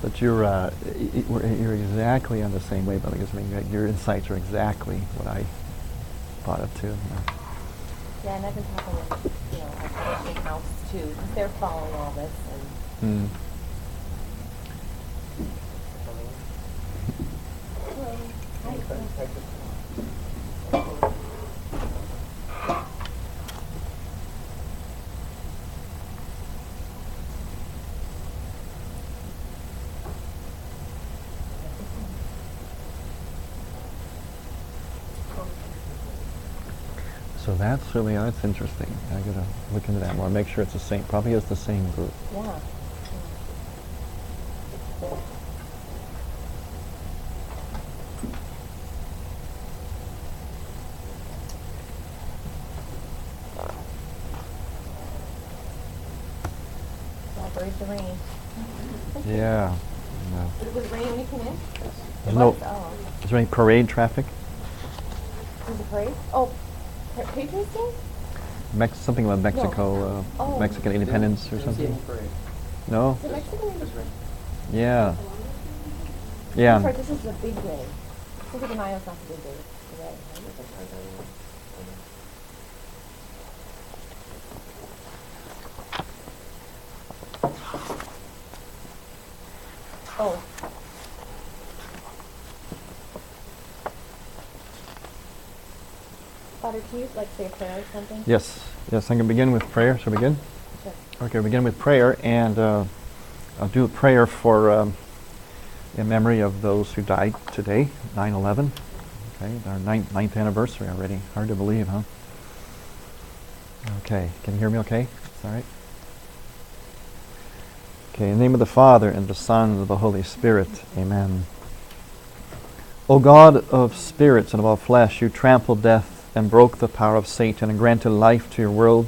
But you're exactly on the same wavelength as me. Your insights are exactly what I thought of too. Yeah, and I've been talking with, our Christian house too, because they're following all this. And Hello. Hi. So that's interesting. I gotta look into that more. Make sure it's the same. Probably is the same group. Yeah. Birds the rain. Yeah. Was it raining when you came in? Is there any parade traffic? Was it parade? Oh, Patriots Day? Something about Mexico, No. Mexican independence or something? No? Is it Mexican? Yeah. I'm Yeah. sorry, this is a big day. Cinco de Mayo is not the big day today. Oh. Father, can you say a prayer or something? Yes. Yes, I can begin with prayer. Shall we begin? Sure. Okay, we'll begin with prayer, and I'll do a prayer for in memory of those who died today, 9/11. Okay, our ninth anniversary already. Hard to believe, huh? Okay, can you hear me okay? It's all right? Okay, in the name of the Father, and the Son, and of the Holy Spirit. Amen. O God of spirits and of all flesh, you trampled death and broke the power of Satan and granted life to your world.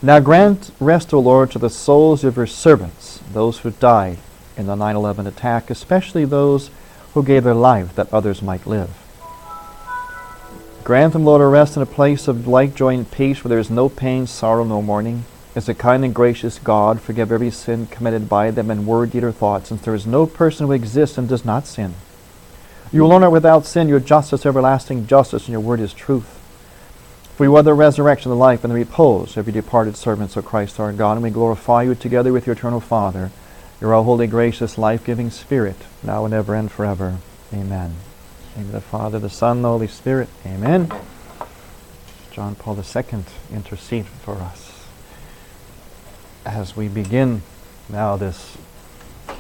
Now grant rest, O Lord, to the souls of your servants, those who died in the 9/11 attack, especially those who gave their life that others might live. Grant them, Lord, a rest in a place of light, joy, and peace, where there is no pain, sorrow, no mourning. As a kind and gracious God, forgive every sin committed by them in word, deed, or thought, since there is no person who exists and does not sin. You alone are without sin, your justice, everlasting justice, and your word is truth. For you are the resurrection, the life, and the repose of your departed servants, O Christ our God, and we glorify you together with your eternal Father, your all holy, gracious, life-giving Spirit, now and ever and forever. Amen. In the name of the Father, the Son, and the Holy Spirit. Amen. John Paul II, intercede for us as we begin now this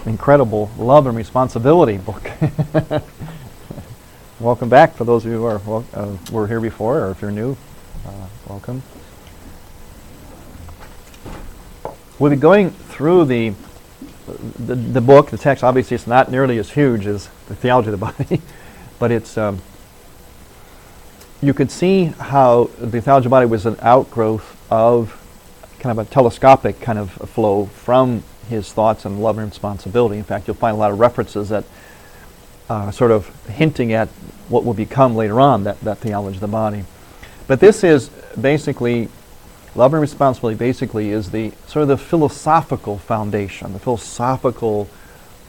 incredible love and responsibility book. Welcome back for those of you who were here before, or if you're new, welcome. We'll be going through the book, the text. Obviously it's not nearly as huge as the Theology of the Body, but it's you could see how the Theology of the Body was an outgrowth of kind of a telescopic kind of flow from his thoughts on love and responsibility. In fact, you'll find a lot of references that sort of hinting at what will become later on that Theology of the Body. But this is basically, love and responsibility basically is the sort of the philosophical foundation, the philosophical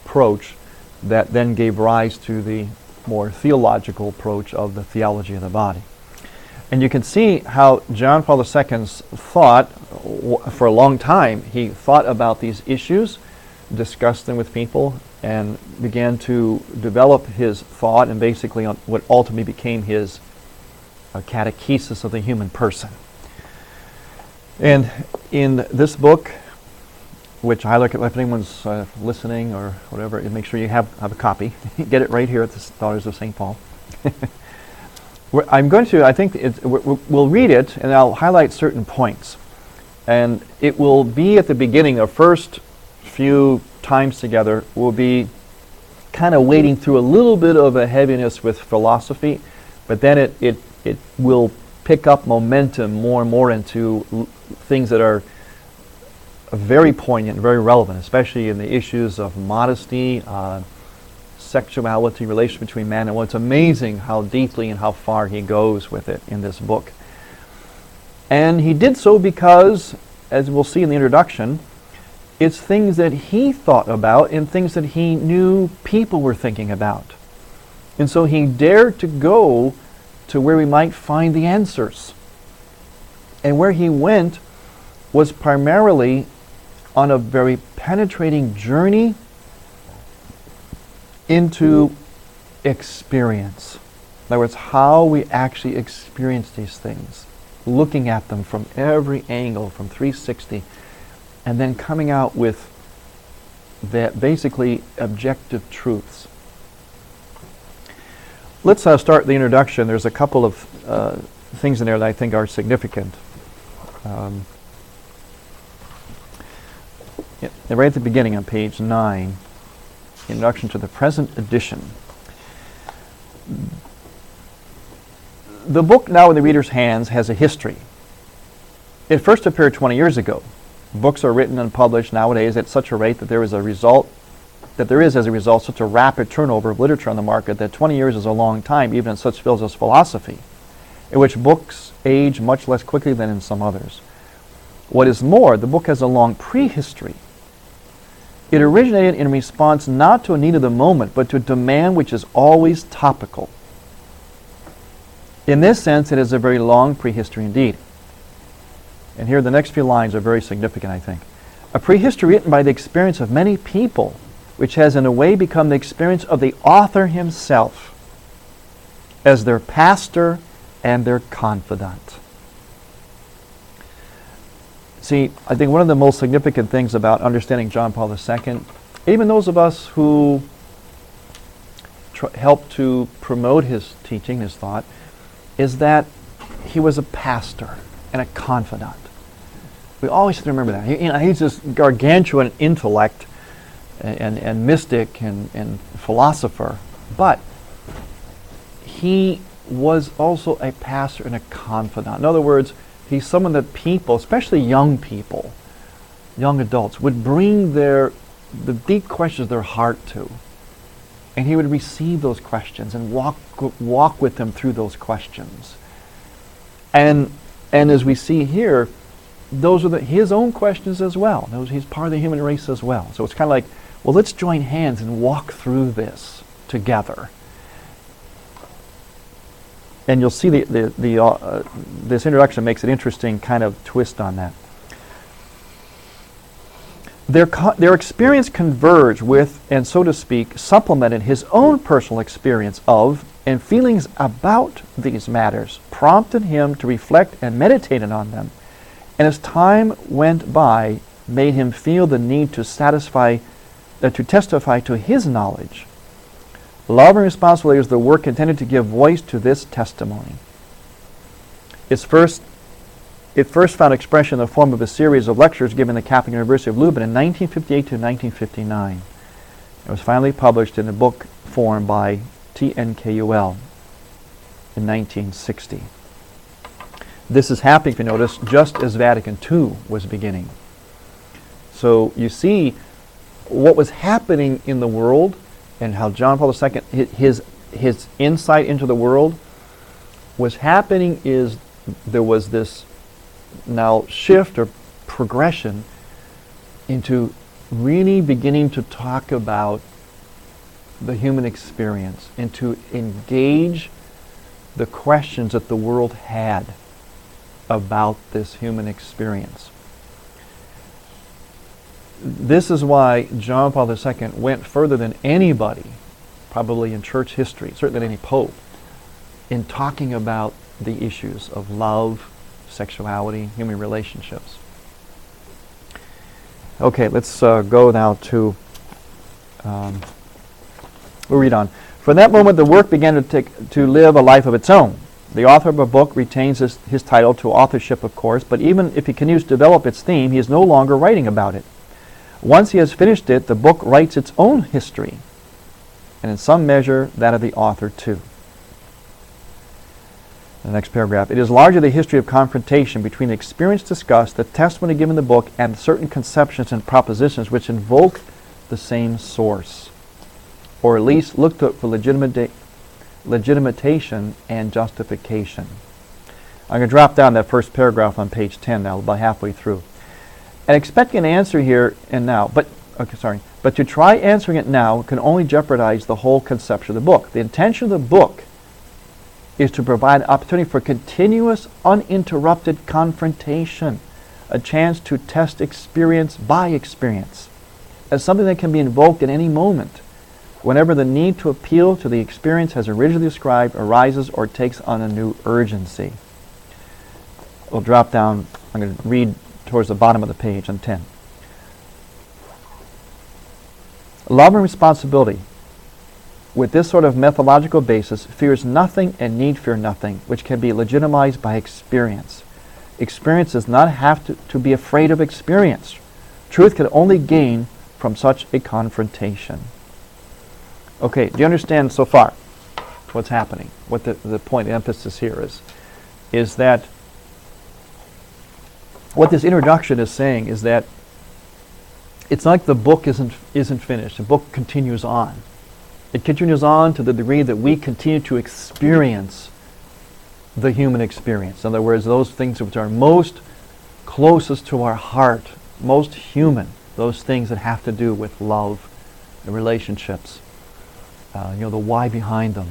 approach that then gave rise to the more theological approach of the Theology of the Body. And you can see how John Paul II's thought, for a long time, he thought about these issues, discussed them with people, and began to develop his thought and basically on what ultimately became his catechesis of the human person. And in this book, which I look at if anyone's listening or whatever, and make sure you have a copy. Get it right here at the Daughters of St. Paul. I'm going to, I think we'll read it and I'll highlight certain points. And it will be at the beginning, the first few times together, we'll be kind of wading through a little bit of a heaviness with philosophy, but then it will pick up momentum more and more into things that are very poignant, very relevant, especially in the issues of modesty, sexuality, relation between man and woman. It's amazing how deeply and how far he goes with it in this book. And he did so because, as we'll see in the introduction, It's things that he thought about and things that he knew people were thinking about. And so he dared to go to where we might find the answers. And where he went was primarily on a very penetrating journey into experience. In other words, how we actually experience these things, looking at them from every angle, from 360, and then coming out with that basically objective truths. Let's start the introduction. There's a couple of things in there that I think are significant. Right at the beginning on page 9, introduction to the present edition. The book now in the reader's hands has a history. It first appeared 20 years ago. Books are written and published nowadays at such a rate that there is as a result such a rapid turnover of literature on the market that 20 years is a long time, even in such fields as philosophy, in which books age much less quickly than in some others. What is more, the book has a long prehistory. It originated in response not to a need of the moment, but to a demand which is always topical. In this sense, it is a very long prehistory indeed. And here the next few lines are very significant, I think. A prehistory written by the experience of many people, which has in a way become the experience of the author himself as their pastor and their confidant. See, I think one of the most significant things about understanding John Paul II, even those of us who helped to promote his teaching, his thought, is that he was a pastor and a confidant. We always have to remember that. He's this gargantuan intellect and mystic and philosopher, but he was also a pastor and a confidant. In other words, he's someone that people, especially young people, young adults, would bring the deep questions of their heart to. And he would receive those questions and walk with them through those questions. And as we see here, those are his own questions as well. He's part of the human race as well. So it's kind of like, well, let's join hands and walk through this together. And you'll see this introduction makes an interesting kind of twist on that. Their experience converged with, and so to speak, supplemented his own personal experience of and feelings about these matters, prompted him to reflect and meditate on them, and as time went by, made him feel the need to testify to his knowledge. Love and Responsibility is the work intended to give voice to this testimony. It first found expression in the form of a series of lectures given at the Catholic University of Leuven in 1958 to 1959. It was finally published in a book form by TNKUL in 1960. This is happening, if you notice, just as Vatican II was beginning. So you see what was happening in the world and how John Paul II, his insight into the world was happening is there was this now shift or progression into really beginning to talk about the human experience and to engage the questions that the world had about this human experience. This is why John Paul II went further than anybody, probably in church history, certainly than any pope, in talking about the issues of love, sexuality, human relationships. Okay, let's go now to, we'll read on. From that moment, the work began to live a life of its own. The author of a book retains his title to authorship, of course, but even if he continues to develop its theme, he is no longer writing about it. Once he has finished it, the book writes its own history, and in some measure, that of the author too. The next paragraph. It is largely the history of confrontation between the experience discussed, the testimony given in the book, and certain conceptions and propositions which invoke the same source, or at least look to it for legitimation and justification. I'm going to drop down that first paragraph on page 10 now, about halfway through. And expecting an answer here and now, but to try answering it now can only jeopardize the whole conception of the book. The intention of the book is to provide an opportunity for continuous, uninterrupted confrontation, a chance to test experience by experience, as something that can be invoked at any moment, whenever the need to appeal to the experience as originally described arises or takes on a new urgency. We'll drop down, I'm going to read towards the bottom of the page on 10. Love and responsibility, with this sort of methodological basis, fears nothing and need fear nothing, which can be legitimized by experience. Experience does not have to be afraid of experience. Truth can only gain from such a confrontation. Okay, do you understand so far what's happening? What the point, the emphasis here is that what this introduction is saying is that it's like the book isn't finished. The book continues on. It continues on to the degree that we continue to experience the human experience. In other words, those things which are most closest to our heart, most human, those things that have to do with love and relationships, the why behind them,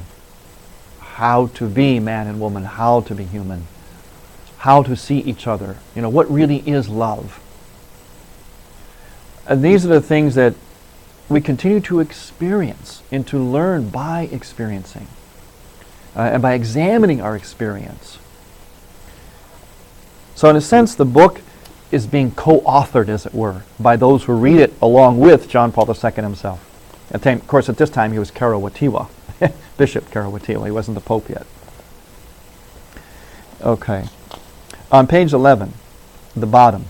how to be man and woman, how to be human, how to see each other, what really is love. And these are the things that we continue to experience and to learn by experiencing and by examining our experience. So in a sense, the book is being co-authored, as it were, by those who read it along with John Paul II himself. Of course, at this time, he was Kara Watiwa, Bishop Kara Watiwa. He wasn't the Pope yet. Okay. On page 11, the bottom.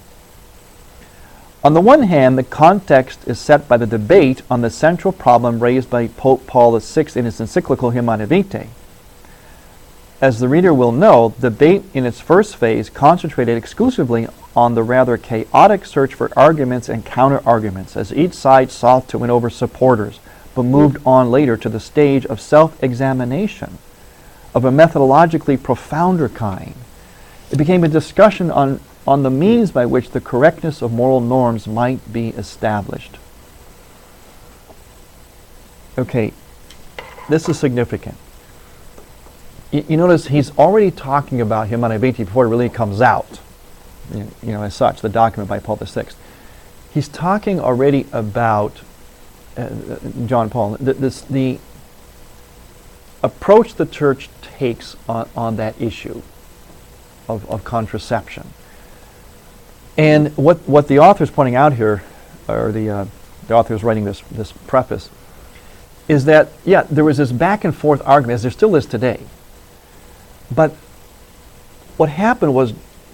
On the one hand, the context is set by the debate on the central problem raised by Pope Paul VI in his encyclical Humanae Vitae. As the reader will know, the debate in its first phase concentrated exclusively on the rather chaotic search for arguments and counter-arguments, as each side sought to win over supporters, but moved on later to the stage of self-examination of a methodologically profounder kind. It became a discussion on the means by which the correctness of moral norms might be established. Okay, this is significant. You notice he's already talking about Humanae Vitae before it really comes out, as such, the document by Paul VI. He's talking already about John Paul, the approach the Church takes on that issue of contraception. And what the author is pointing out here, or the author is writing this preface, is that, there was this back and forth argument, as there still is today. But what happened was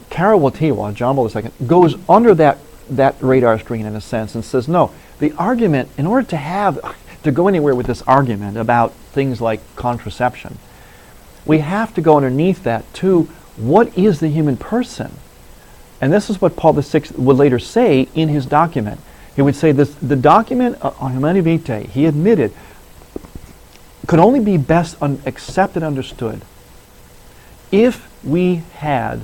Kara Watiwa, John Paul II, goes under that radar screen in a sense and says, no, the argument, in order to go anywhere with this argument about things like contraception, we have to go underneath that to what is the human person? And this is what Paul VI would later say in his document. He would say the document on Humanae Vitae, he admitted, could only be best accepted and understood if we had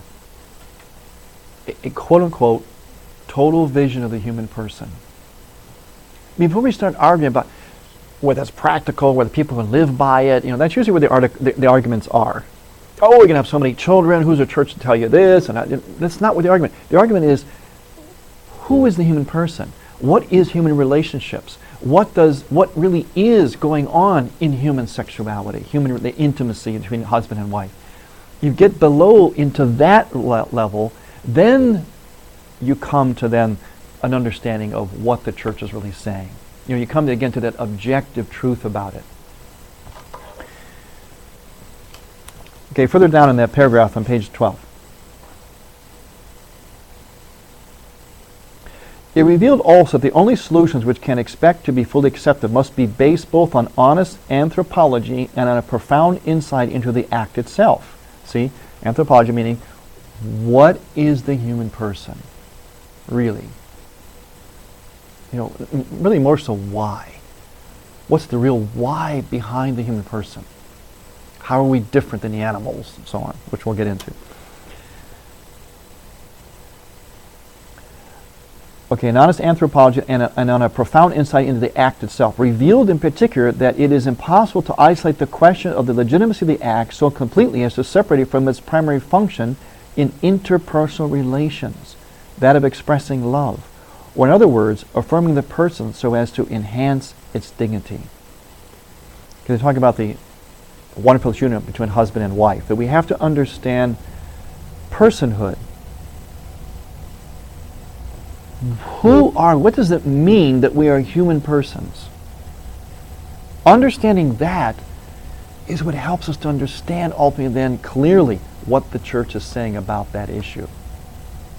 a quote-unquote total vision of the human person. Before we start arguing about whether that's practical, whether people can live by it, that's usually where the arguments are. Oh, we're going to have so many children, who's a church to tell you this? And that's not what the argument. The argument is, who is the human person? What is human relationships? What really is going on in human sexuality, the intimacy between husband and wife? You get below into that level, then you come to then an understanding of what the church is really saying. You come again to that objective truth about it. Okay, further down in that paragraph on page 12. It revealed also that the only solutions which can expect to be fully accepted must be based both on honest anthropology and on a profound insight into the act itself. See, anthropology meaning, what is the human person, really? Really more so why. What's the real why behind the human person? How are we different than the animals, and so on, which we'll get into. Okay, an honest anthropology and on a profound insight into the act itself, revealed in particular that it is impossible to isolate the question of the legitimacy of the act so completely as to separate it from its primary function in interpersonal relations, that of expressing love, or in other words, affirming the person so as to enhance its dignity. Because they talk about the wonderful union between husband and wife, that we have to understand personhood. What does it mean that we are human persons? Understanding that is what helps us to understand ultimately then clearly what the church is saying about that issue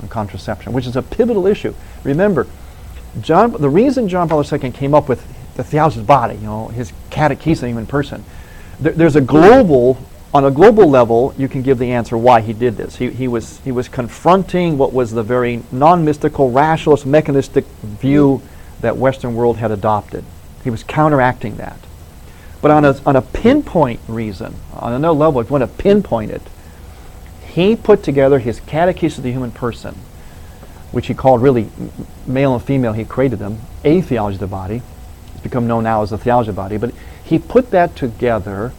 on contraception, which is a pivotal issue. Remember, the reason John Paul II came up with the theology of the body, his catechism of the human person, on a global level, you can give the answer why he did this. He was confronting what was the very non-mystical, rationalist, mechanistic view that Western world had adopted. He was counteracting that. But on a pinpoint reason, on another level, if you want to pinpoint it, he put together his Catechism of the Human Person, which he called really male and female. He created them, a theology of the body. It's become known now as the theology of the body. But he put that together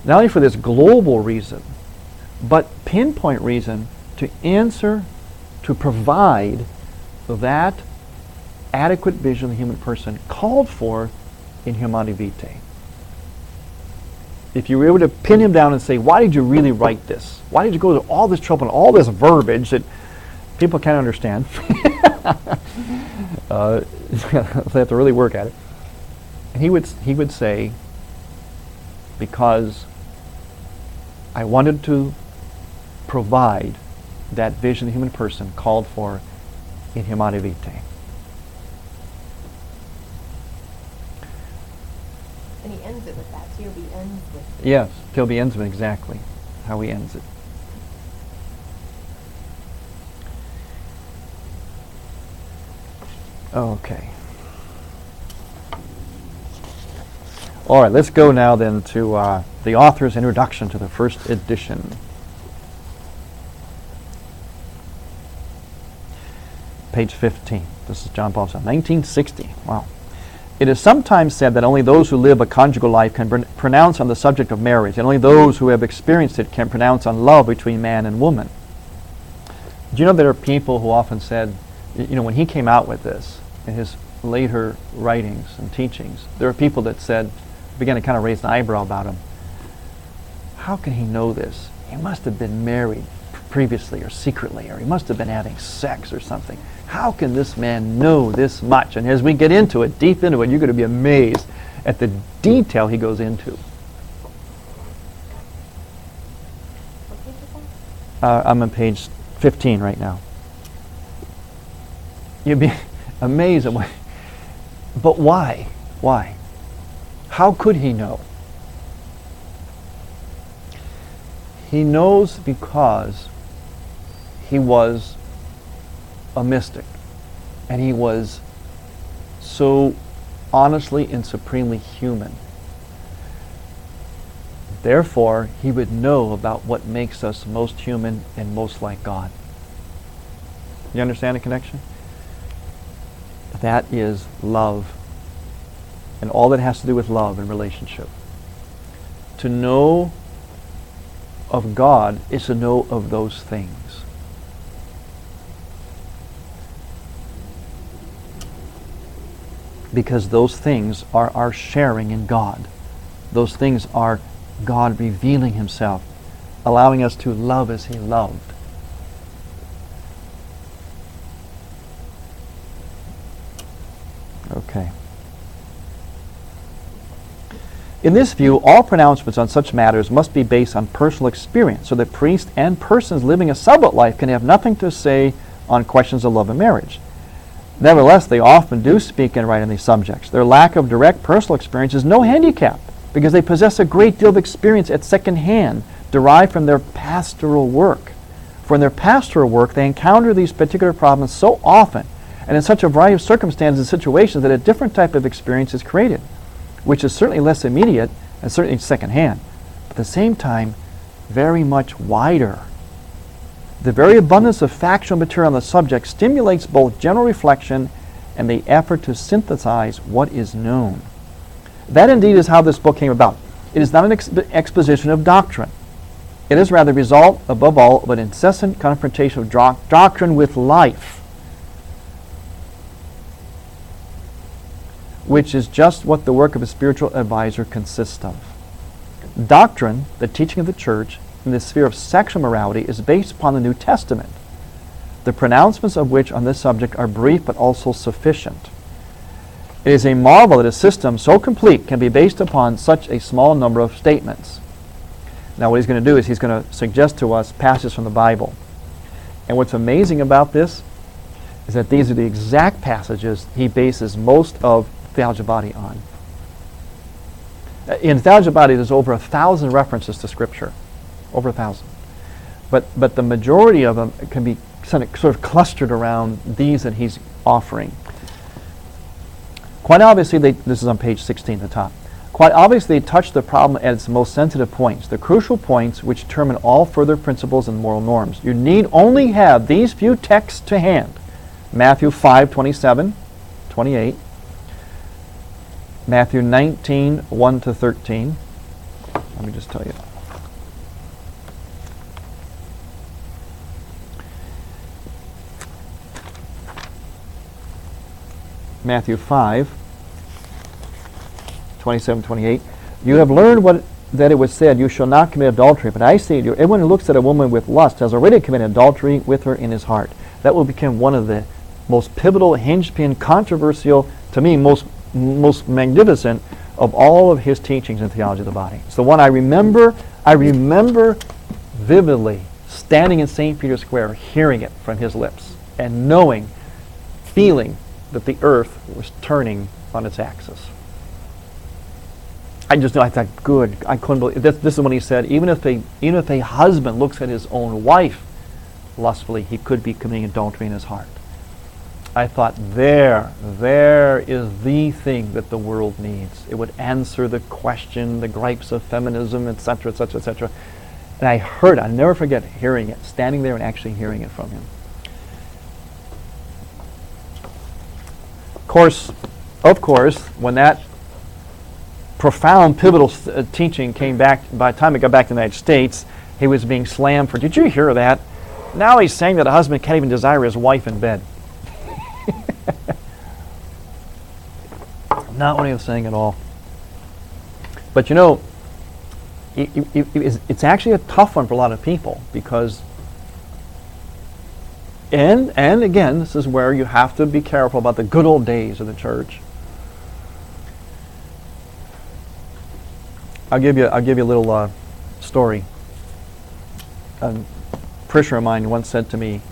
not only for this global reason, but pinpoint reason to provide that adequate vision of the human person called for in Humanae Vitae. If you were able to pin him down and say, why did you really write this? Why did you go to all this trouble and all this verbiage that people can't understand? So they have to really work at it. And he would say, because I wanted to provide that vision of the human person called for in Humanae Vitae. And he ends it with that. Tilby ends with it. Yes, Tilby ends with exactly how he ends it. Okay. All right, let's go now then to the author's introduction to the first edition. Page 15. This is John Paul II, 1960. Wow. It is sometimes said that only those who live a conjugal life can pronounce on the subject of marriage, and only those who have experienced it can pronounce on love between man and woman. Do you know there are people who often said, when he came out with this in his later writings and teachings, there are people that began to kind of raise an eyebrow about him. How can he know this? He must have been married previously or secretly, or he must have been having sex or something. How can this man know this much? And as we get into it, deep into it, you're going to be amazed at the detail he goes into. What page is that? I'm on page 15 right now. You'd be amazed at but why? Why? How could he know? He knows because he was a mystic, and he was so honestly and supremely human. Therefore, he would know about what makes us most human and most like God. You understand the connection? That is love, and all that has to do with love and relationship. To know of God is to know of those things. Because those things are our sharing in God. Those things are God revealing himself, allowing us to love as he loved. Okay. In this view, all pronouncements on such matters must be based on personal experience, so that priests and persons living a celibate life can have nothing to say on questions of love and marriage. Nevertheless, they often do speak and write on these subjects. Their lack of direct personal experience is no handicap, because they possess a great deal of experience at second hand, derived from their pastoral work. For in their pastoral work, they encounter these particular problems so often, and in such a variety of circumstances and situations, that a different type of experience is created, which is certainly less immediate and certainly second hand, but at the same time very much wider The very abundance of factual material on the subject stimulates both general reflection and the effort to synthesize what is known. That indeed is how this book came about. It is not an exposition of doctrine. It is rather the result, above all, of an incessant confrontation of doctrine with life, which is just what the work of a spiritual advisor consists of. Doctrine, the teaching of the church, in the sphere of sexual morality is based upon the New Testament, the pronouncements of which on this subject are brief but also sufficient. It is a marvel that a system so complete can be based upon such a small number of statements. Now what he's going to do is he's going to suggest to us passages from the Bible. And what's amazing about this is that these are the exact passages he bases most of Theology of the Body on. In Theology of the Body, there's over 1,000 references to Scripture. Over 1,000. But the majority of them can be sort of clustered around these that he's offering. Quite obviously, this is on page 16 at the top. Quite obviously, they touch the problem at its most sensitive points, the crucial points which determine all further principles and moral norms. You need only have these few texts to hand. Matthew 5:27, 28. Matthew 19, 1 to 13. Let me just tell you. Matthew 5, 27, 28. You have learned that it was said, you shall not commit adultery. But I say to you, everyone who looks at a woman with lust has already committed adultery with her in his heart. That will become one of the most pivotal, hinge-pin, controversial, to me, most magnificent of all of his teachings in Theology of the Body. It's the one I remember vividly standing in St. Peter's Square, hearing it from his lips, and knowing, feeling that the earth was turning on its axis. I just know, I thought, good, I couldn't believe, this is when he said, even if a husband looks at his own wife lustfully, he could be committing adultery in his heart. I thought, there is the thing that the world needs. It would answer the question, the gripes of feminism, etc., etc., etc. And I heard it, I'll never forget hearing it, standing there and actually hearing it from him. Of course, when that profound, pivotal teaching came back, by the time it got back to the United States, he was being slammed for, did you hear that? Now he's saying that a husband can't even desire his wife in bed. Not what he was saying at all. But you know, it's actually a tough one for a lot of people because, and again, this is where you have to be careful about the good old days of the church. I'll give you a little story. A parishioner of mine once said to me,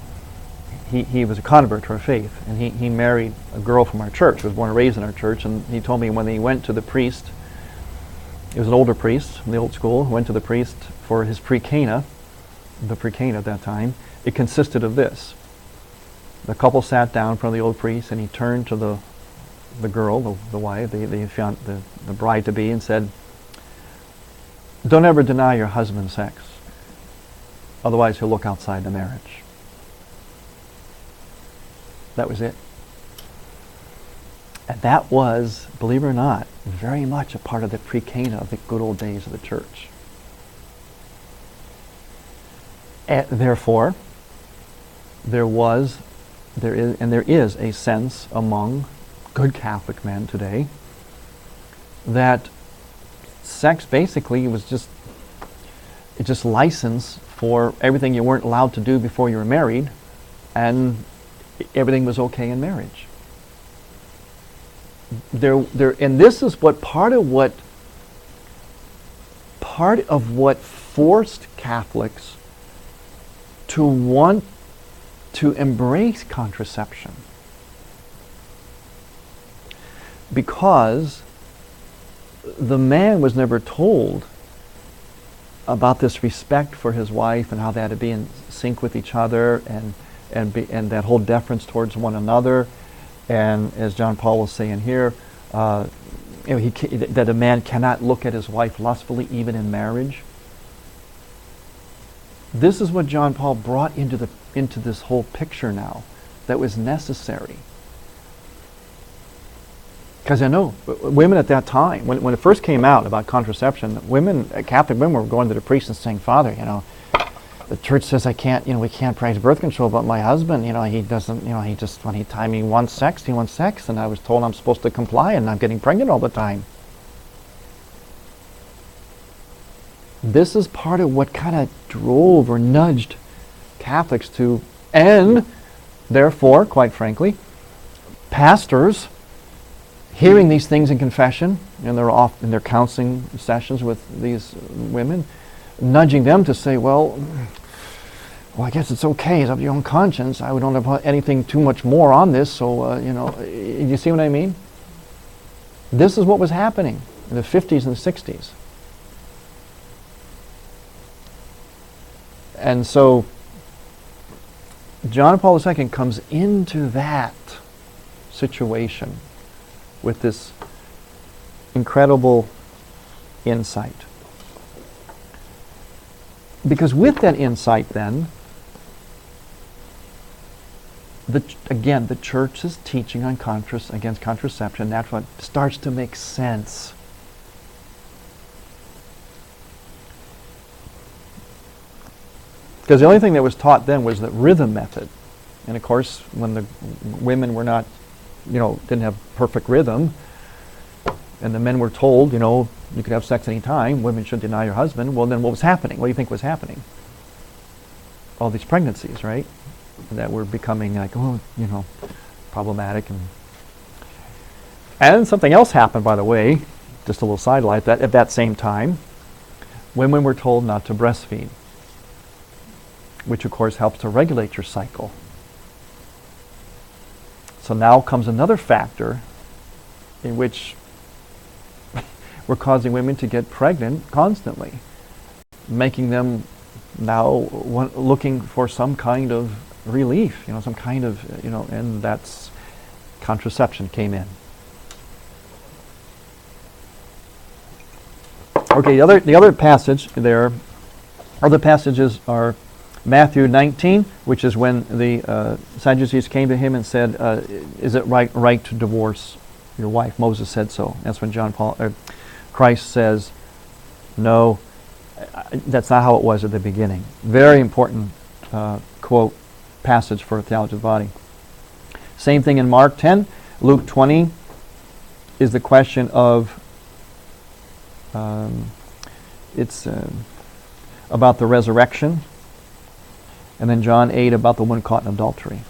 he was a convert to our faith, and he married a girl from our church, who was born and raised in our church, and he told me when he went to the priest, he was an older priest from the old school, went to the priest for his pre-cana, the pre-cana at that time, it consisted of this. The couple sat down in front of the old priest, and he turned to the girl, the wife, the bride-to-be, and said, don't ever deny your husband sex, otherwise he'll look outside the marriage. That was it. And that was, believe it or not, very much a part of the pre-cana of the good old days of the church. And therefore, there is a sense among good Catholic men today that sex basically was just license for everything you weren't allowed to do before you were married, and everything was okay in marriage. And this is what part of what forced Catholics to want to embrace contraception, because the man was never told about this respect for his wife and how they had to be in sync with each other and that whole deference towards one another, and as John Paul was saying here, that a man cannot look at his wife lustfully even in marriage. This is what John Paul brought into this whole picture now that was necessary. Because I know women at that time, when it first came out about contraception, Catholic women were going to the priest and saying, "Father, the church says I can't, we can't practice birth control, but my husband, he doesn't, he just, when he wants sex, and I was told I'm supposed to comply, and I'm getting pregnant all the time." This is part of what kind of drove or nudged Catholics to, and therefore, quite frankly, pastors hearing these things in confession, and they're off in their counseling sessions with these women, nudging them to say, well, I guess it's okay. It's up to your own conscience. I don't have anything too much more on this, so, you see what I mean? This is what was happening in the 50s and the 60s. And so John Paul II comes into that situation with this incredible insight. Because with that insight then, the church's teaching on against contraception, that's what starts to make sense. Because the only thing that was taught then was the rhythm method. And of course, when the women were not, didn't have perfect rhythm, and the men were told, you could have sex any time, women shouldn't deny your husband, well then what was happening? What do you think was happening? All these pregnancies, right? That were becoming like, problematic. And something else happened, by the way, just a little sidelight, that at that same time, women were told not to breastfeed, which of course helps to regulate your cycle. So now comes another factor in which we're causing women to get pregnant constantly, making them now looking for some kind of relief, some kind of, and that's contraception came in. Okay, the other passage there, other passages are Matthew 19, which is when the Sadducees came to him and said, is it right to divorce your wife? Moses said so. That's when Christ says, no, that's not how it was at the beginning. Very important quote passage for Theology of the Body. Same thing in Mark 10. Luke 20 is the question of, it's about the resurrection. And then John 8 about the one caught in adultery.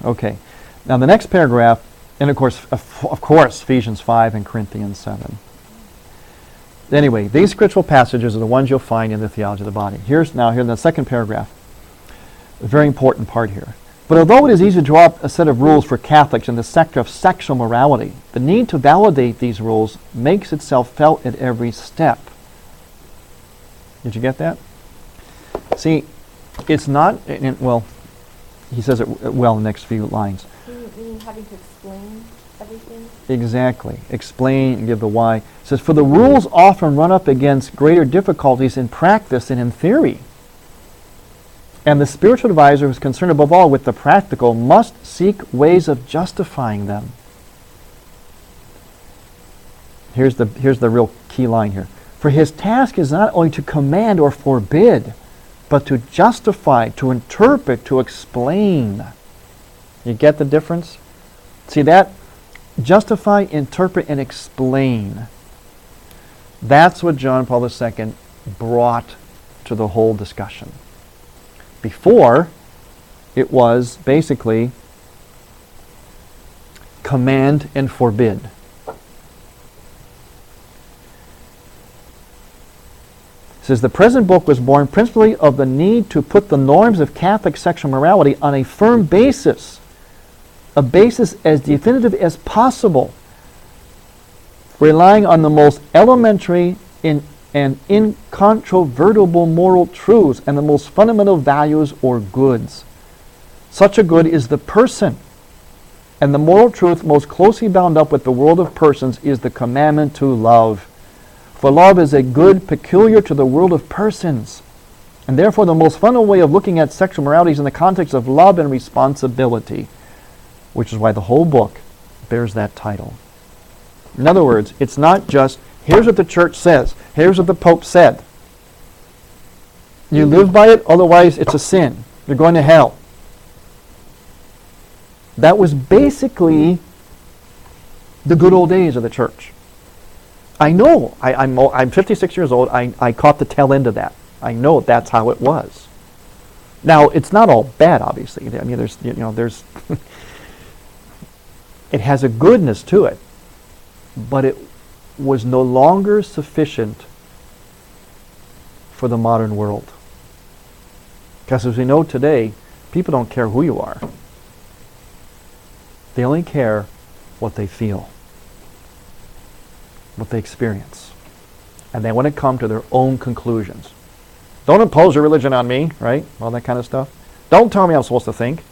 Okay. Now the next paragraph, and of course, Ephesians 5 and Corinthians 7. Anyway, these scriptural passages are the ones you'll find in the Theology of the Body. Here in the second paragraph, a very important part here. But although it is easy to draw up a set of rules for Catholics in the sector of sexual morality, the need to validate these rules makes itself felt at every step. Did you get that? See, it's not, he says it well in the next few lines. You mean having to explain everything? Exactly. Explain and give the why. It says, for the rules often run up against greater difficulties in practice than in theory. And the spiritual advisor who is concerned above all with the practical must seek ways of justifying them. Here's the real key line here. For his task is not only to command or forbid, but to justify, to interpret, to explain. You get the difference? See that? Justify, interpret, and explain. That's what John Paul II brought to the whole discussion. Before, it was basically command and forbid. It says the present book was born principally of the need to put the norms of Catholic sexual morality on a firm basis, a basis as definitive as possible, relying on the most elementary and incontrovertible moral truths and the most fundamental values or goods. Such a good is the person, and the moral truth most closely bound up with the world of persons is the commandment to love. For love is a good peculiar to the world of persons, And therefore, the most fundamental way of looking at sexual morality is in the context of love and responsibility, which is why the whole book bears that title. In other words, it's not just, here's what the church says, here's what the Pope said. You live by it, otherwise it's a sin. You're going to hell. That was basically the good old days of the church. I know, I'm 56 years old, I caught the tail end of that. I know that's how it was. Now, it's not all bad, obviously. I mean, there's it has a goodness to it, but it was no longer sufficient for the modern world. Because as we know today, people don't care who you are. They only care what they feel, what they experience. And they want to come to their own conclusions. Don't impose your religion on me, right? All that kind of stuff. Don't tell me I'm supposed to think.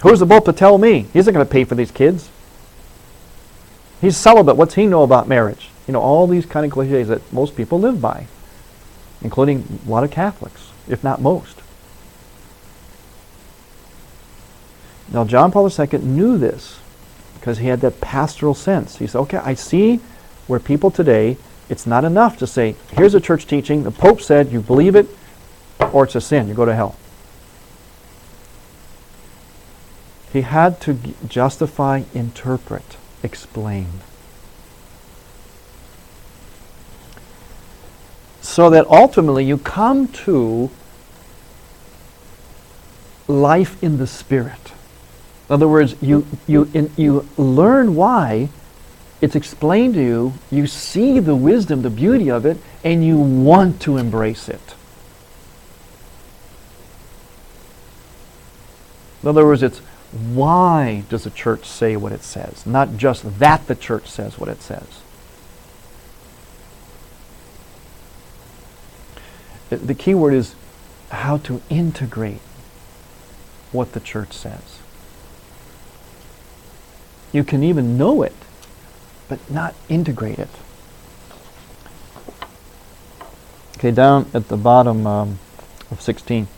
Who's the Pope to tell me? He isn't going to pay for these kids. He's celibate. What's he know about marriage? You know, all these kind of cliches that most people live by, including a lot of Catholics, if not most. Now, John Paul II knew this because he had that pastoral sense. He said, okay, I see where people today, it's not enough to say, here's a church teaching, the Pope said, you believe it, or it's a sin, you go to hell. He had to justify, interpret, explain. So that ultimately you come to life in the Spirit. In other words, you learn why it's explained to you, you see the wisdom, the beauty of it, and you want to embrace it. In other words, it's why does the church say what it says, not just that the church says what it says. The key word is how to integrate what the church says. You can even know it, but not integrate it. Okay, down at the bottom of 16.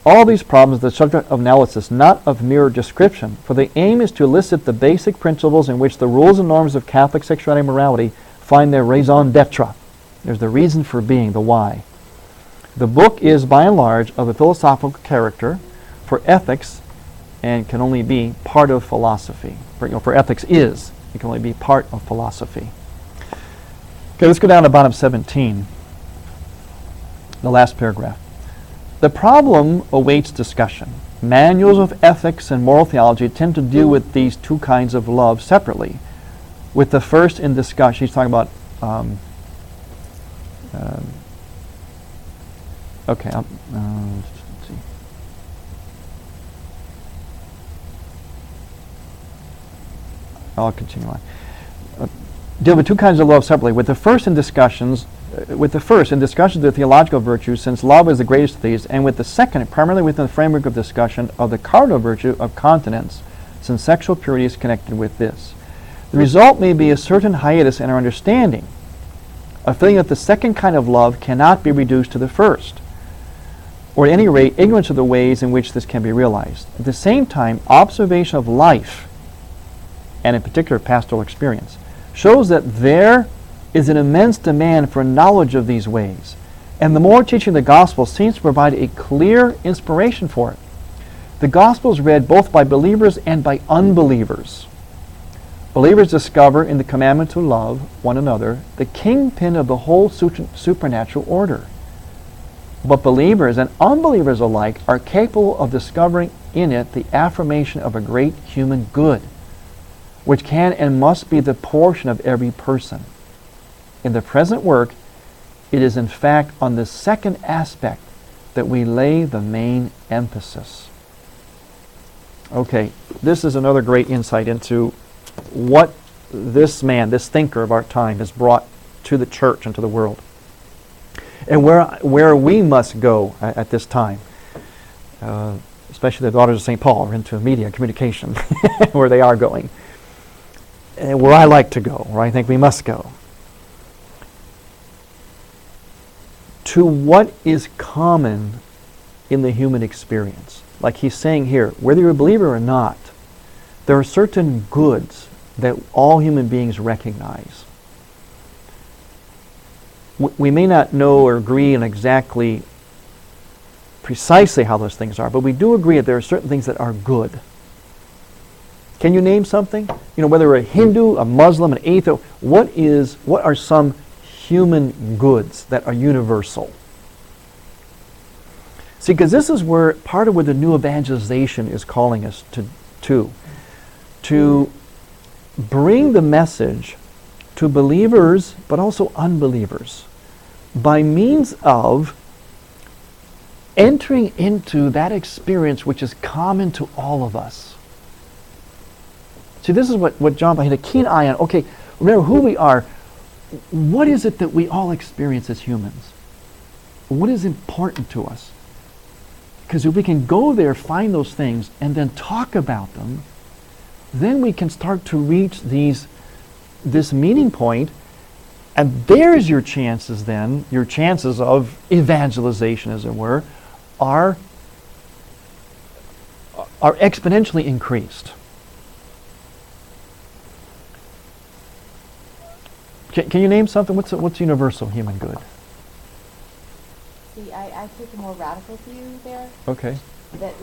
All these problems are the subject of analysis, not of mere description, for the aim is to elicit the basic principles in which the rules and norms of Catholic sexuality and morality find their raison d'etre. There's the reason for being, the why. The book is, by and large, of a philosophical character for ethics and can only be part of philosophy. For ethics is, it can only be part of philosophy. Okay, let's go down to bottom 17, the last paragraph. The problem awaits discussion. Manuals of ethics and moral theology tend to deal with these two kinds of love separately. With the first in discussion, he's talking about let's see. I'll continue on. Deal with two kinds of love separately. With the first in discussions of the theological virtues, since love is the greatest of these, and with the second, primarily within the framework of discussion of the cardinal virtue of continence, since sexual purity is connected with this. The result may be a certain hiatus in our understanding, a feeling that the second kind of love cannot be reduced to the first, or at any rate, ignorance of the ways in which this can be realized. At the same time, observation of life, and in particular pastoral experience, shows that there is an immense demand for knowledge of these ways, and the more teaching of the gospel seems to provide a clear inspiration for it. The gospel is read both by believers and by unbelievers. Believers discover in the commandment to love one another the kingpin of the whole supernatural order. But believers and unbelievers alike are capable of discovering in it the affirmation of a great human good, which can and must be the portion of every person. In the present work, it is in fact on the second aspect that we lay the main emphasis. Okay, this is another great insight into what this man, this thinker of our time, has brought to the church and to the world, and where we must go at this time, especially the daughters of St. Paul are into media and communication, where they are going, and where I like to go, where I think we must go. to what is common in the human experience. Like he's saying here, whether you're a believer or not, there are certain goods that all human beings recognize. We may not know or agree on exactly precisely how those things are, but we do agree that there are certain things that are good. Can you name something? Whether you're a Hindu, a Muslim, an atheist, what are some human goods that are universal? See, because this is where part of where the new evangelization is calling us to bring the message to believers, but also unbelievers, by means of entering into that experience which is common to all of us. See, this is what John had a keen eye on. Okay, remember who we are. What is it that we all experience as humans? What is important to us? Because if we can go there, find those things, and then talk about them, then we can start to reach this meeting point, and there's your chances then, your chances of evangelization, as it were, are exponentially increased. Can you name something? What's universal human good? See, I take a more radical view there. Okay. That,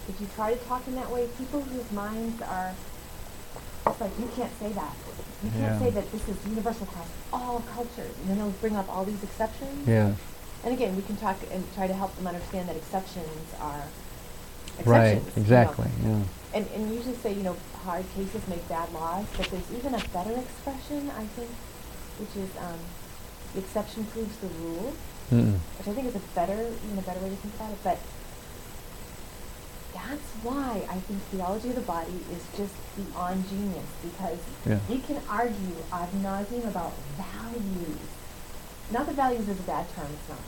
if you try to talk in that way, people whose minds are, it's like, you can't say that. You can't say that this is universal across all cultures. And then they'll bring up all these exceptions. Yeah. And again, we can talk and try to help them understand that exceptions are exceptions. Right, exactly, yeah. And usually say, hard cases make bad laws, but there's even a better expression, I think, which is the exception proves the rule, which I think is a better way to think about it. But that's why I think theology of the body is just beyond genius, because we can argue ad nauseum about values. Not that values is a bad term, it's not.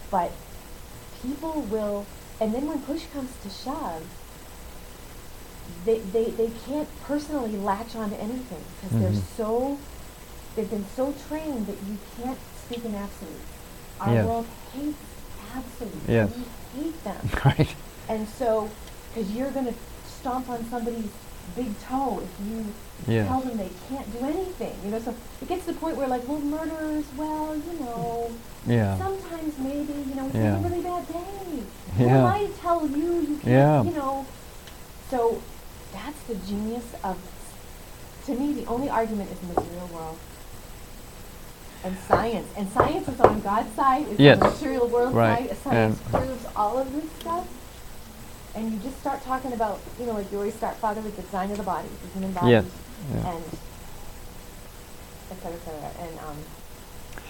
But people will, and then when push comes to shove, they can't personally latch on to anything, because they've been so trained that you can't speak in absolutes. Our world hates absolutes. Yes. We hate them. Right. And so, because you're going to stomp on somebody's big toe if you tell them they can't do anything. So it gets to the point where, murderers, sometimes maybe, it's a really bad day. Who am I to tell you you can't, So that's the genius of, to me, the only argument is the material world. And science. And science is on God's side, it's on the material world side. Science proves all of this stuff. And you just start talking about, like you always start, Father, with the design of the body, the human body, and et cetera, et cetera. And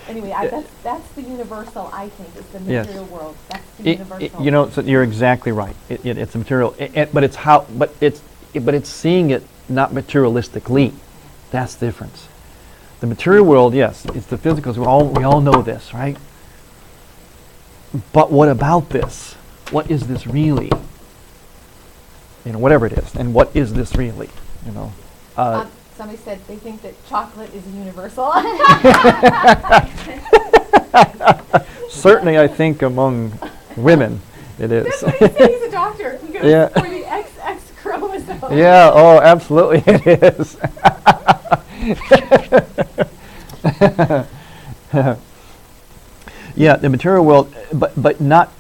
anyway, that's the universal, I think, is the material world. That's the universal. So you're exactly right. It's a material, but it's seeing it not materialistically. That's the difference. The material world, yes, it's the physical. We all know this, right? But what about this? What is this really? Whatever it is, and what is this really? Somebody said they think that chocolate is universal. Certainly, I think among women, it is. That's what he said. He's a doctor. He goes for the XX chromosome. Yeah. Oh, absolutely, it is. Yeah, the material world, but not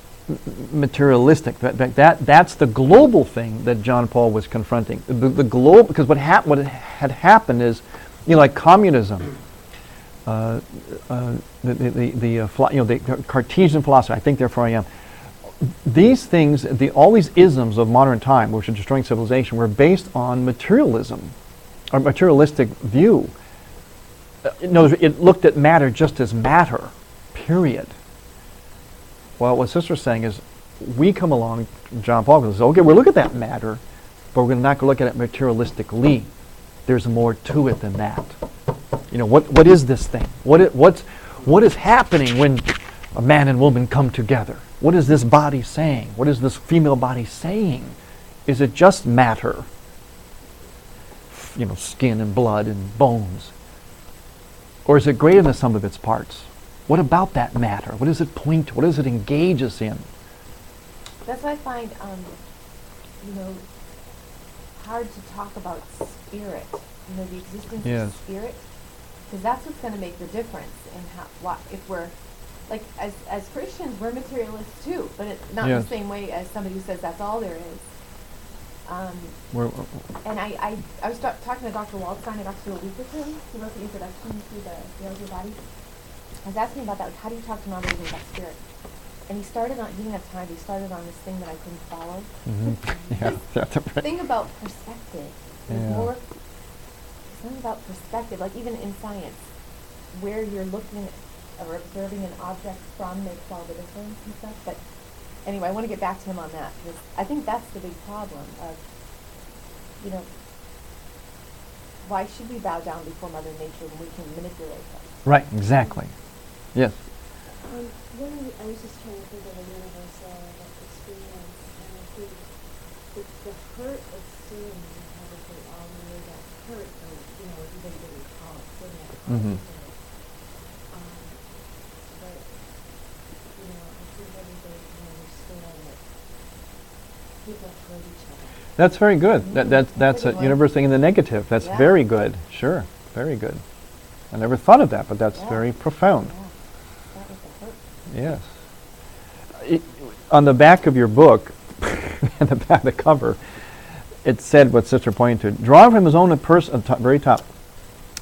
materialistic. That's the global thing that John Paul was confronting. The global, because what had happened is, like communism, the Cartesian philosophy. I think therefore I am. These things, all these isms of modern time, which are destroying civilization, were based on materialism, or materialistic view. It looked at matter just as matter, period. Well, what Sister's saying is, we come along, John Paul says, okay, we'll look at that matter, but we're not going to look at it materialistically. There's more to it than that. What is this thing? What is happening when a man and woman come together? What is this body saying? What is this female body saying? Is it just matter? Skin and blood and bones? Or is it greater than the sum of its parts? What about that matter? What does it point to? What does it engage us in? That's why I find, hard to talk about spirit, the existence of spirit, because that's what's going to make the difference in if we're, like, as Christians, we're materialists too, but not in the same way as somebody who says that's all there is. And I was talking to Dr. Waldstein. I got to do a week with him. He wrote the introduction to the Theology of Bodies. I was asking about that, like, how do you talk to non-believers about spirit? And he didn't have time, he started on this thing that I couldn't follow. Mm-hmm. Thing about perspective. There's something about perspective, like even in science, where you're looking at or observing an object from makes all the difference and stuff. But anyway, I want to get back to him on that, because I think that's the big problem of, why should we bow down before Mother Nature when we can manipulate her? Right, exactly. Yes. I was just trying to think of a universal experience, and I think the hurt of sin, we probably all know that hurt, or, even though we call it sin, that Mm-hmm. But, I think everybody can understand that people hurt each other. That's very good. That's a universe thing in the negative. That's very good. Sure, very good. I never thought of that, but that's very profound. Yes. On the back of your book, in the back of the cover, it said what Sister pointed to. Drawing from his own very top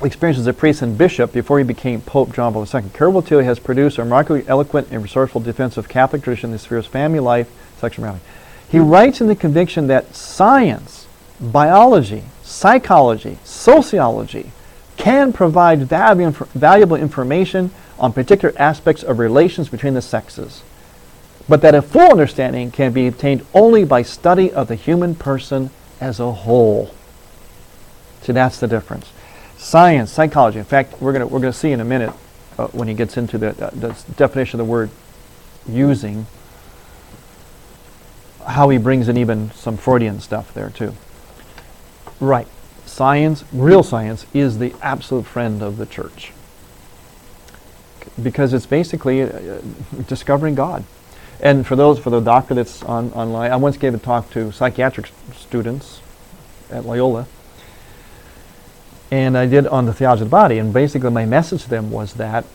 experience as a priest and bishop before he became Pope John Paul II, Carol Tilly has produced a remarkably eloquent and resourceful defense of Catholic tradition in the sphere of family life, sexual morality. He writes in the conviction that science, biology, psychology, sociology can provide valuable information on particular aspects of relations between the sexes, but that a full understanding can be obtained only by study of the human person as a whole. See, that's the difference. Science, psychology. In fact, we're going to see in a minute when he gets into the definition of the word using, how he brings in even some Freudian stuff there too. Right. Science, real science, is the absolute friend of the church, because it's basically discovering God. And for the doctor that's online, I once gave a talk to psychiatric students at Loyola, and I did on the theology of the body, and basically my message to them was that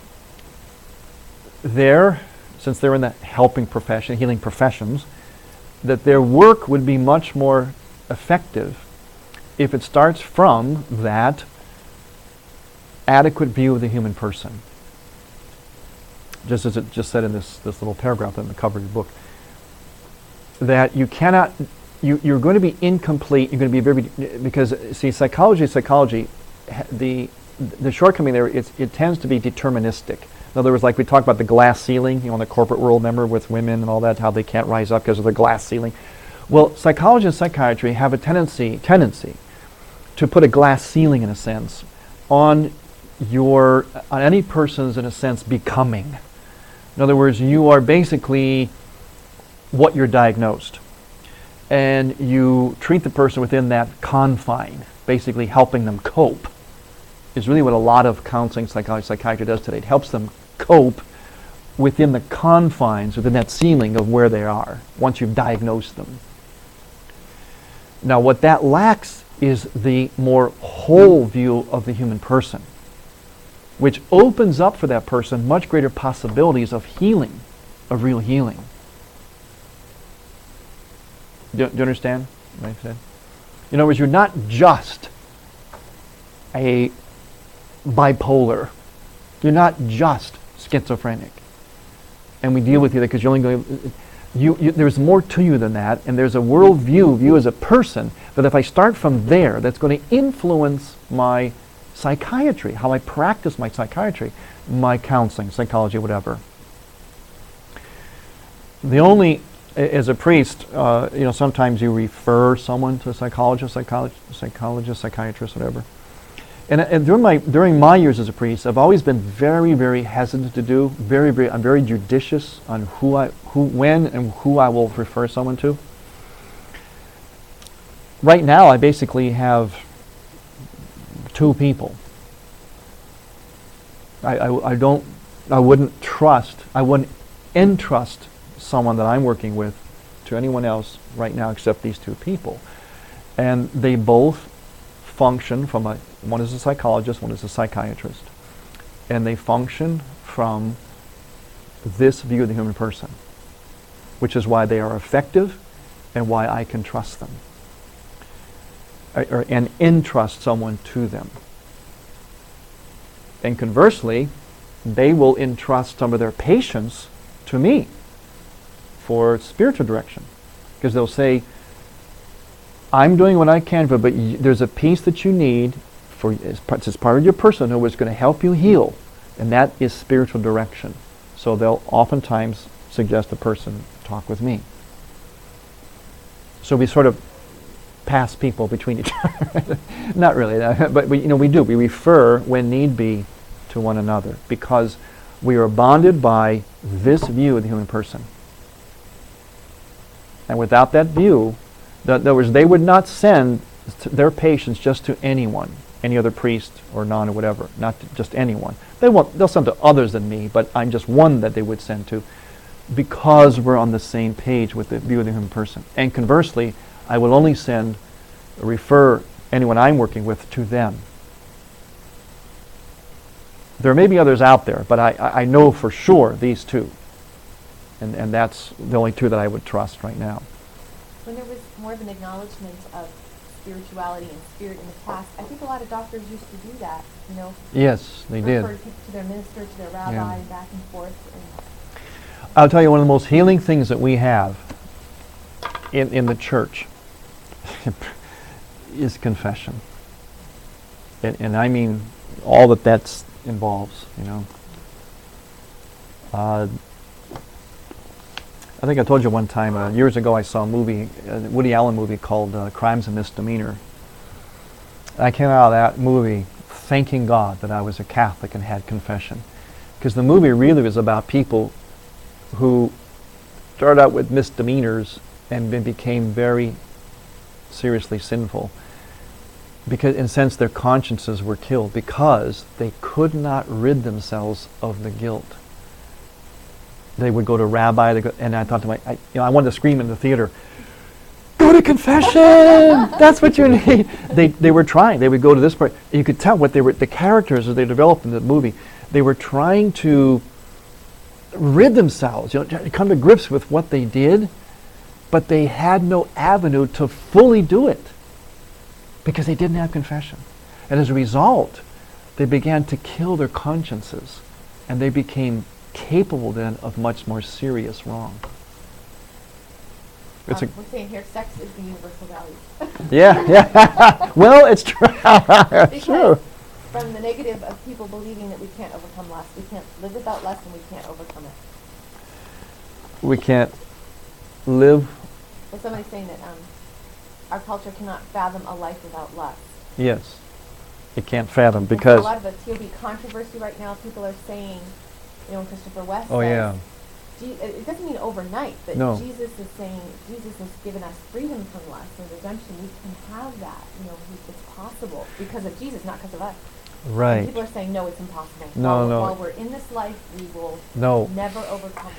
since they're in the helping profession, healing professions, that their work would be much more effective if it starts from that adequate view of the human person. Just as it just said in this little paragraph on the cover of your book, that you cannot, you're going to be incomplete, you're going to be because see, psychology, the shortcoming there, it tends to be deterministic. In other words, like we talk about the glass ceiling, in the corporate world, remember, with women and all that, how they can't rise up because of the glass ceiling. Well, psychology and psychiatry have a tendency to put a glass ceiling, in a sense, on any person's, in a sense, becoming. In other words, you are basically what you're diagnosed, and you treat the person within that confine, basically helping them cope. Is really what a lot of counseling, psychology, psychiatry does today. It helps them cope within the confines, within that ceiling of where they are, once you've diagnosed them. Now, what that lacks is the more whole view of the human person, which opens up for that person much greater possibilities of healing, of real healing. Do you understand what I said? In other words, you're not just a bipolar. You're not just schizophrenic. And we deal with you because you're only going. There's more to you than that, and there's a worldview, view as a person, that if I start from there, that's going to influence my psychiatry, how I practice my psychiatry, my counseling, psychology, whatever. The only, as a priest, sometimes you refer someone to a psychologist, psychiatrist, whatever. And during my years as a priest, I've always been very, very hesitant to do. I'm very judicious on when and who I will refer someone to. Right now, I basically have 2 people. I don't I wouldn't entrust someone that I'm working with to anyone else right now except these two people. And they both function from one is a psychologist, one is a psychiatrist. And they function from this view of the human person, which is why they are effective and why I can trust them and entrust someone to them. And conversely, they will entrust some of their patients to me for spiritual direction, because they'll say, I'm doing what I can for, but there's a piece that you need for as part of your person who is going to help you heal, and that is spiritual direction. So they'll oftentimes suggest a person talk with me. So we sort of pass people between each other. Not really, but we do. We refer when need be to one another because we are bonded by this view of the human person. And without that view, in other words, they would not send their patients just to anyone, any other priest or nun or whatever, not just anyone. They'll send to others than me, but I'm just one that they would send to because we're on the same page with the view of the human person. And conversely, I will only refer anyone I'm working with to them. There may be others out there, but I know for sure these two. And that's the only two that I would trust right now. When there was more of an acknowledgement of spirituality and spirit in the past, I think a lot of doctors used to do that, Yes, they did. Refer people to their minister, to their rabbi, and back and forth. I'll tell you, one of the most healing things that we have in the church is confession. And I mean all that involves, I think I told you one time, years ago I saw a Woody Allen movie called Crimes and Misdemeanor. I came out of that movie thanking God that I was a Catholic and had confession. Because the movie really was about people who started out with misdemeanors and then became very seriously sinful. Because, in a sense, their consciences were killed because they could not rid themselves of the guilt. They would go to a rabbi, and I thought to myself, I wanted to scream in the theater, go to confession! That's what you need. They were trying. They would go to this part. You could tell what the characters as they developed in the movie, they were trying to rid themselves, come to grips with what they did, but they had no avenue to fully do it because they didn't have confession. And as a result, they began to kill their consciences, and they became capable then of much more serious wrong. We're saying here, sex is the universal value. Yeah. Well, it's true. It's true. From the negative of people believing that we can't overcome lust, we can't live without lust, and we can't overcome it. We can't live. Well, somebody's saying that our culture cannot fathom a life without lust. Yes, it can't fathom because a lot of the TOB controversy right now. People are saying, Christopher West oh says, yeah, it doesn't mean overnight, but no. Jesus is saying Jesus has given us freedom from lust and redemption. We can have that. It's possible because of Jesus, not because of us. Right. And people are saying, no, it's impossible. No. While we're in this life, we will never overcome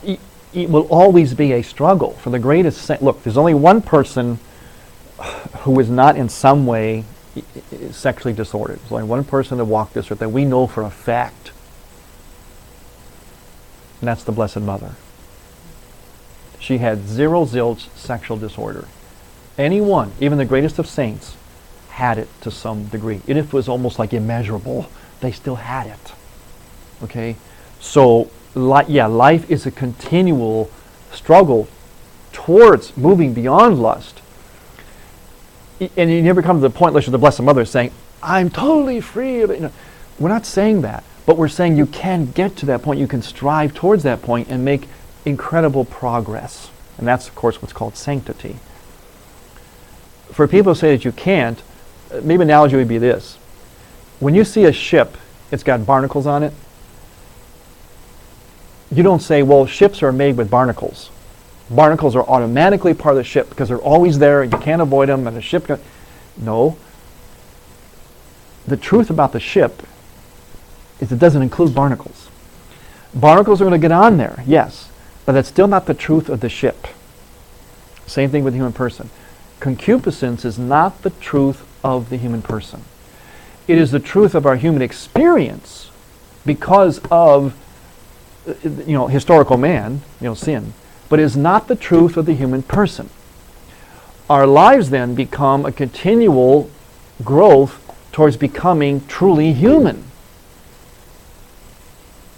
lust. It will always be a struggle for the greatest saint. Look, there's only one person who is not in some way sexually disordered. There's only one person that walked this earth that we know for a fact. And that's the Blessed Mother. She had zero zilch sexual disorder. Anyone, even the greatest of saints, had it to some degree. Even if it was almost like immeasurable, they still had it. Okay? So, life is a continual struggle towards moving beyond lust. And you never come to the point, like the Blessed Mother is saying, I'm totally free of it. We're not saying that. But we're saying you can get to that point. You can strive towards that point and make incredible progress. And that's, of course, what's called sanctity. For people who say that you can't, maybe an analogy would be this. When you see a ship, it's got barnacles on it. You don't say, well, ships are made with barnacles. Barnacles are automatically part of the ship because they're always there. You can't avoid them. And the ship... No. The truth about the ship is it doesn't include barnacles. Barnacles are going to get on there, yes, but that's still not the truth of the ship. Same thing with the human person. Concupiscence is not the truth of the human person. It is the truth of our human experience because of historical man, sin, but it is not the truth of the human person. Our lives then become a continual growth towards becoming truly human.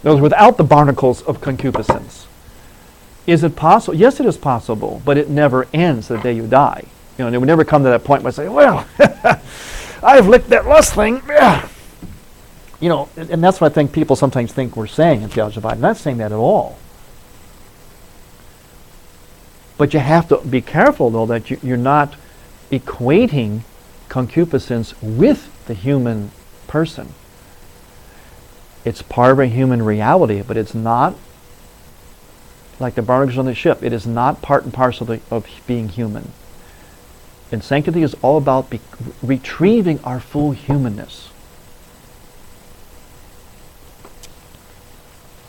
In other words, without the barnacles of concupiscence. Is it possible? Yes, it is possible, but it never ends the day you die. And it would never come to that point where I say, well, I've licked that lust thing. And that's what I think people sometimes think we're saying in Theology of the Bible. I'm not saying that at all. But you have to be careful, though, that you're not equating concupiscence with the human person. It's part of a human reality, but it's not like the barnacles on the ship. It is not part and parcel of being human. And sanctity is all about retrieving our full humanness.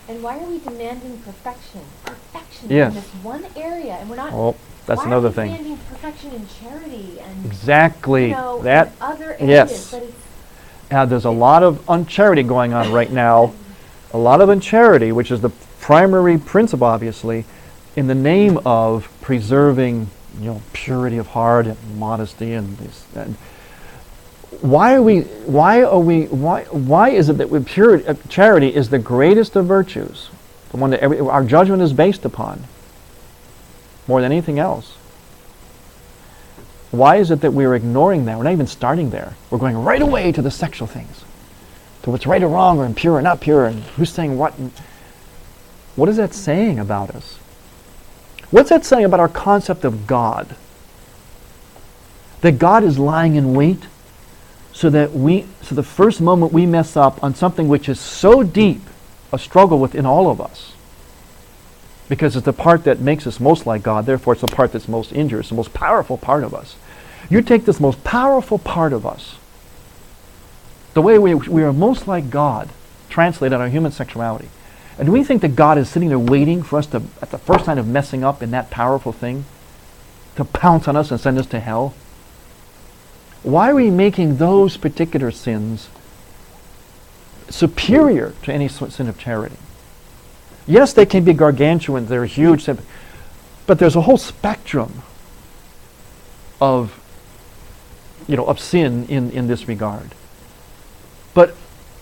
And why are we demanding perfection? Perfection Yes. in this one area, and we're not. Oh, that's why another are we thing. demanding perfection in charity and Exactly. in That. other areas? Yes. But it's There's a lot of uncharity going on right now. A lot of uncharity, which is the primary principle, obviously, in the name of preserving, purity of heart and modesty and this. And why is it that charity is the greatest of virtues, the one that our judgment is based upon, more than anything else? Why is it that we're ignoring that? We're not even starting there. We're going right away to the sexual things, to what's right or wrong or impure or not pure, and who's saying what. What is that saying about us? What's that saying about our concept of God? That God is lying in wait so that the first moment we mess up on something which is so deep a struggle within all of us, because it's the part that makes us most like God, therefore it's the part that's most injurious, the most powerful part of us. You take this most powerful part of us, the way we are most like God, translated our human sexuality, and do we think that God is sitting there waiting for us to, at the first sign of messing up in that powerful thing, to pounce on us and send us to hell? Why are we making those particular sins superior to any sin of charity? Yes, they can be gargantuan, they're huge, but there's a whole spectrum of sin in this regard. But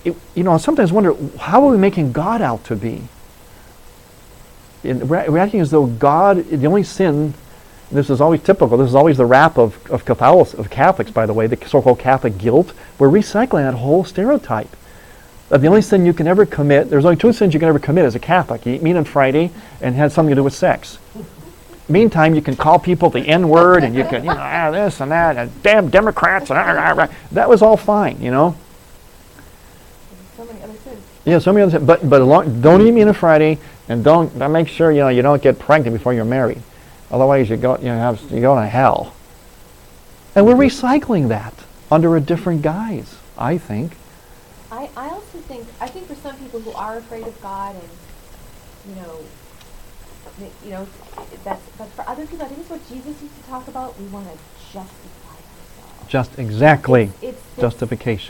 I sometimes wonder, how are we making God out to be? We're acting as though God, the only sin, this is always typical, this is always the rap of Catholics, by the way, the so-called Catholic guilt. We're recycling that whole stereotype. The only sin you can ever commit, there's only two sins you can ever commit as a Catholic. You eat meat on Friday and had something to do with sex. Meantime, you can call people the N-word and you can, this and that, and damn Democrats, and that was all fine, so many other sins. Yeah, so many other sins. But don't eat meat on a Friday, and don't make sure you don't get pregnant before you're married. Otherwise, you go to hell. And we're recycling that under a different guise, I think. I also think for some people who are afraid of God and but for other people, I think it's what Jesus used to talk about. We want to justify ourselves. Just exactly. It's justification.